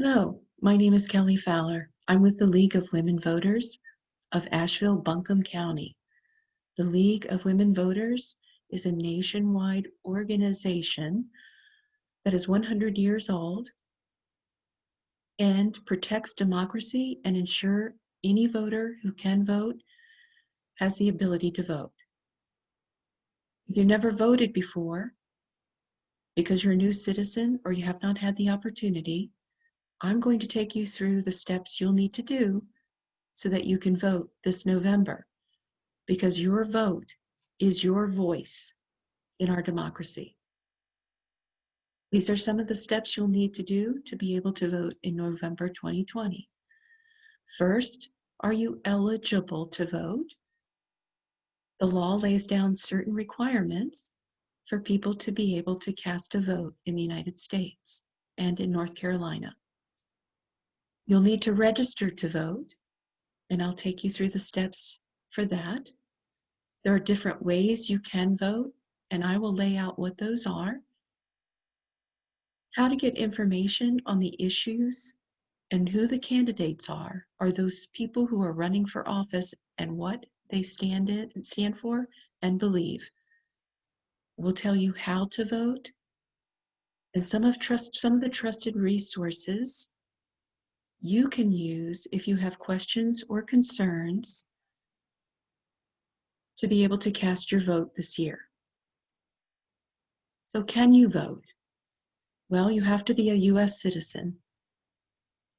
Hello, my name is Kelly Fowler. I'm with the League of Women Voters of Asheville-Buncombe County. The League of Women Voters is a nationwide organization that is 100 years old and protects democracy and ensure any voter who can vote has the ability to vote. If you've never voted before, because you're a new citizen or you have not had the opportunity, I'm going to take you through the steps you'll need to do so that you can vote this November, because your vote is your voice in our democracy. These are some of the steps you'll need to do to be able to vote in November 2020. First, are you eligible to vote? The law lays down certain requirements for people to be able to cast a vote in the United States and in North Carolina. You'll need to register to vote, and I'll take you through the steps for that. There are different ways you can vote, and I will lay out what those are. How to get information on the issues and who the candidates are those people who are running for office and what they stand for and believe. We'll tell you how to vote and some of the trusted resources you can use if you have questions or concerns to be able to cast your vote this year. So can you vote? Well, you have to be a U.S. citizen.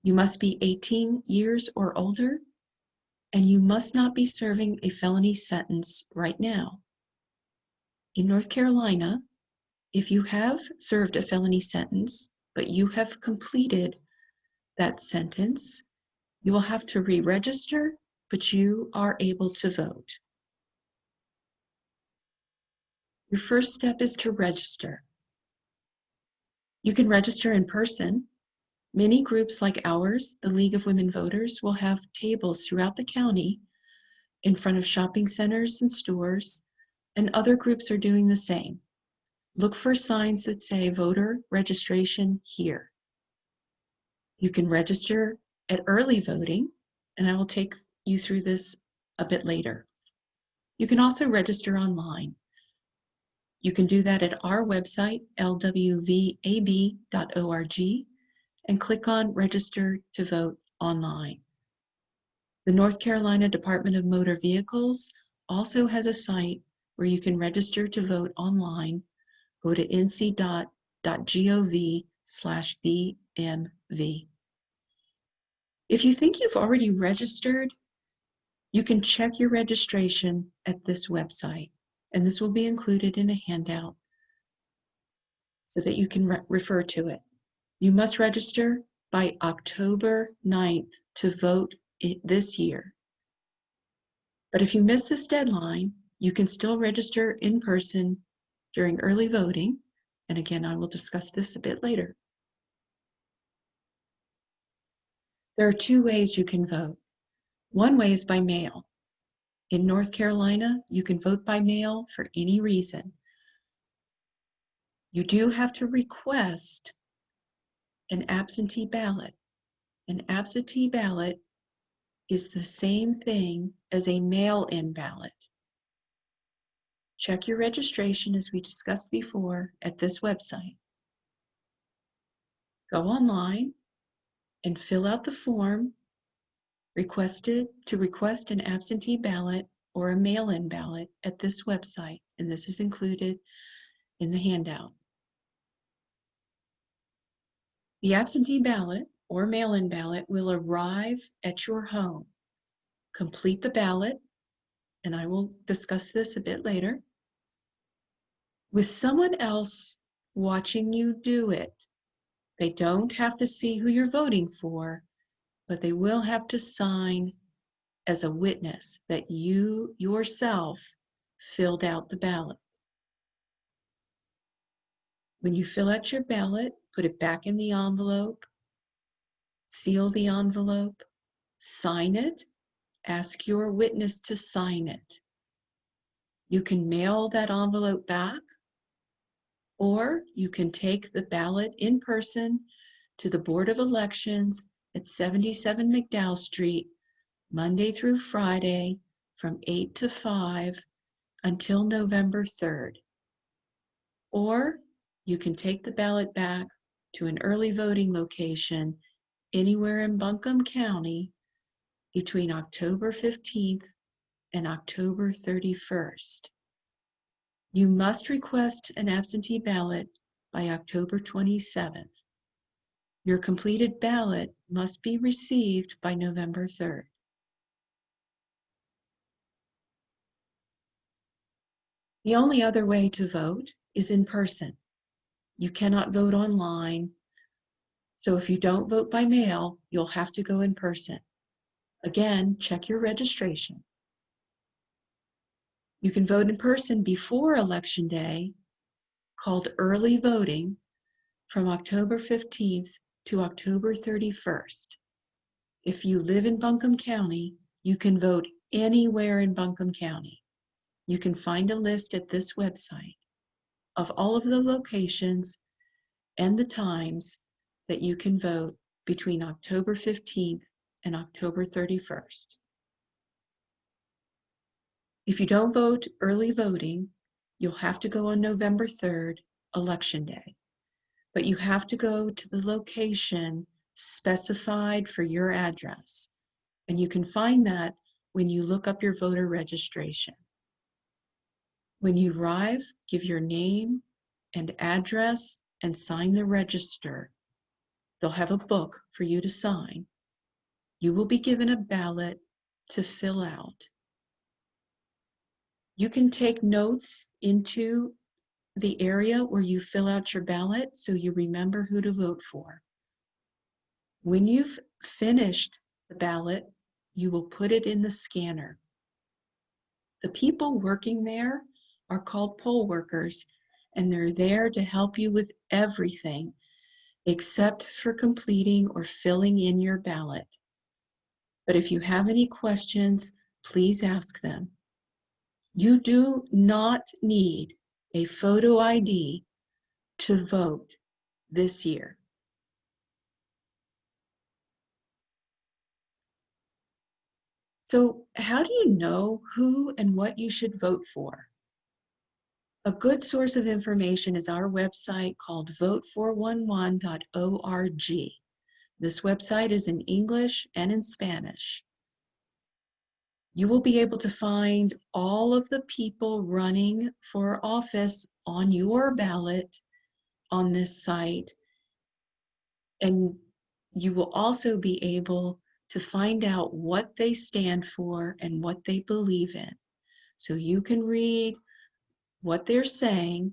You must be 18 years or older, and you must not be serving a felony sentence right now. In North Carolina, if you have served a felony sentence, but you have completed that sentence, you will have to re-register, but you are able to vote. Your first step is to register. You can register in person. Many groups like ours, the League of Women Voters, will have tables throughout the county in front of shopping centers and stores, and other groups are doing the same. Look for signs that say voter registration here. You can register at early voting, and I will take you through this a bit later. You can also register online. You can do that at our website, lwvab.org, and click on Register to Vote Online. The North Carolina Department of Motor Vehicles also has a site where you can register to vote online. Go to nc.gov/DMV. If you think you've already registered, you can check your registration at this website, and this will be included in a handout so that you can refer to it. You must register by October 9th to vote this year. But if you miss this deadline, you can still register in person during early voting, and again, I will discuss this a bit later. There are two ways you can vote. One way is by mail. In North Carolina, you can vote by mail for any reason. You do have to request an absentee ballot. An absentee ballot is the same thing as a mail-in ballot. Check your registration, as we discussed before, at this website. Go online and fill out the form requested to request an absentee ballot or a mail-in ballot at this website, and this is included in the handout. The absentee ballot or mail-in ballot will arrive at your home. Complete the ballot, and I will discuss this a bit later, with someone else watching you do it. They don't have to see who you're voting for, but they will have to sign as a witness that you yourself filled out the ballot. When you fill out your ballot, put it back in the envelope, seal the envelope, sign it, ask your witness to sign it. You can mail that envelope back, or you can take the ballot in person to the Board of Elections at 77 McDowell Street, Monday through Friday from 8 to 5 until November 3rd. Or you can take the ballot back to an early voting location anywhere in Buncombe County between October 15th and October 31st. You must request an absentee ballot by October 27th. Your completed ballot must be received by November 3rd. The only other way to vote is in person. You cannot vote online, so if you don't vote by mail, you'll have to go in person. Again, check your registration. You can vote in person before Election Day, called early voting, from October 15th to October 31st. If you live in Buncombe County, you can vote anywhere in Buncombe County. You can find a list at this website of all of the locations and the times that you can vote between October 15th and October 31st. If you don't vote early voting, you'll have to go on November 3rd, Election Day. But you have to go to the location specified for your address. And you can find that when you look up your voter registration. When you arrive, give your name and address and sign the register. They'll have a book for you to sign. You will be given a ballot to fill out. You can take notes into the area where you fill out your ballot so you remember who to vote for. When you've finished the ballot, you will put it in the scanner. The people working there are called poll workers, and they're there to help you with everything except for completing or filling in your ballot. But if you have any questions, please ask them. You do not need a photo ID to vote this year. So how do you know who and what you should vote for? A good source of information is our website called Vote411.org. This website is in English and in Spanish. You will be able to find all of the people running for office on your ballot on this site, and you will also be able to find out what they stand for and what they believe in. So you can read what they're saying,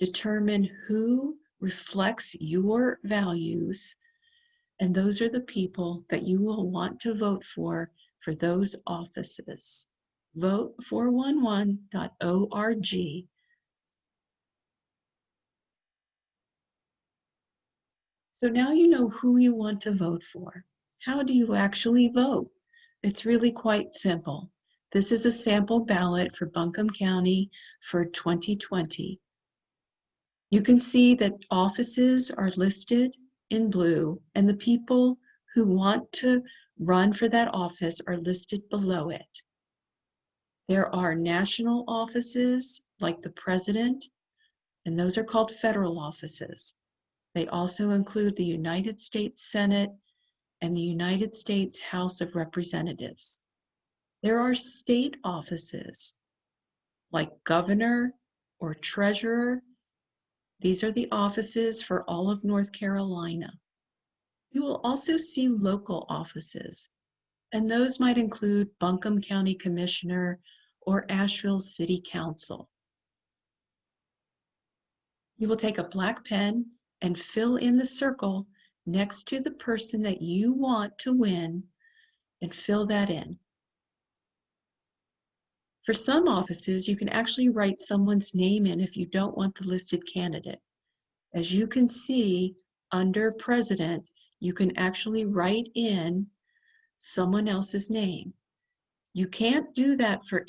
determine who reflects your values, and those are the people that you will want to vote for those offices. Vote411.org. So now you know who you want to vote for. How do you actually vote? It's really quite simple. This is a sample ballot for Buncombe County for 2020. You can see that offices are listed in blue, and the people who want to run for that office are listed below it. There are national offices like the president, and those are called federal offices. They also include the United States Senate and the United States House of Representatives. There are state offices like governor or treasurer. These are the offices for all of North Carolina. You will also see local offices, and those might include Buncombe County Commissioner or Asheville City Council. You will take a black pen and fill in the circle next to the person that you want to win and fill that in. For some offices, you can actually write someone's name in if you don't want the listed candidate. As you can see, under president, you can actually write in someone else's name. You can't do that for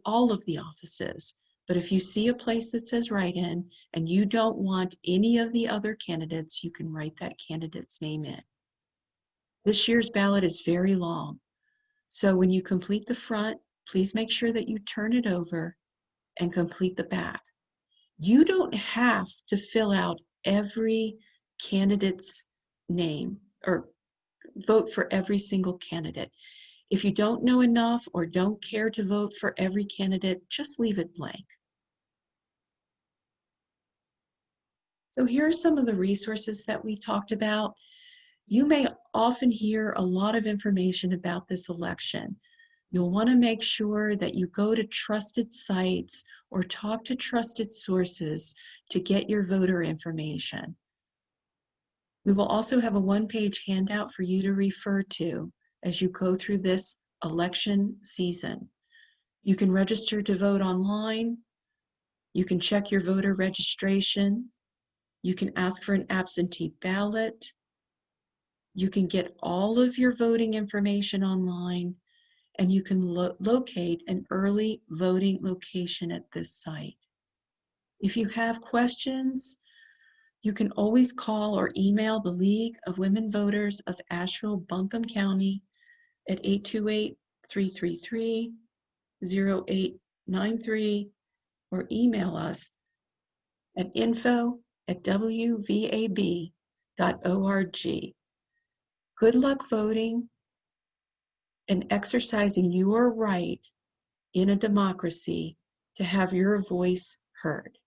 all of the offices, But if you see a place that says write-in and you don't want any of the other candidates, you can write that candidate's name in. This year's ballot is very long, so when you complete the front, please make sure that you turn it over and complete the back. You don't have to fill out every candidate's name or vote for every single candidate. If you don't know enough or don't care to vote for every candidate, just leave it blank. So here are some of the resources that we talked about. You may often hear a lot of information about this election. You'll want to make sure that you go to trusted sites or talk to trusted sources to get your voter information. We will also have a one-page handout for you to refer to as you go through this election season. You can register to vote online. You can check your voter registration. You can ask for an absentee ballot. You can get all of your voting information online, and you can locate an early voting location at this site. If you have questions, you can always call or email the League of Women Voters of Asheville-Buncombe County at 828-333-0893 or email us at info@wvab.org. Good luck voting and exercising your right in a democracy to have your voice heard.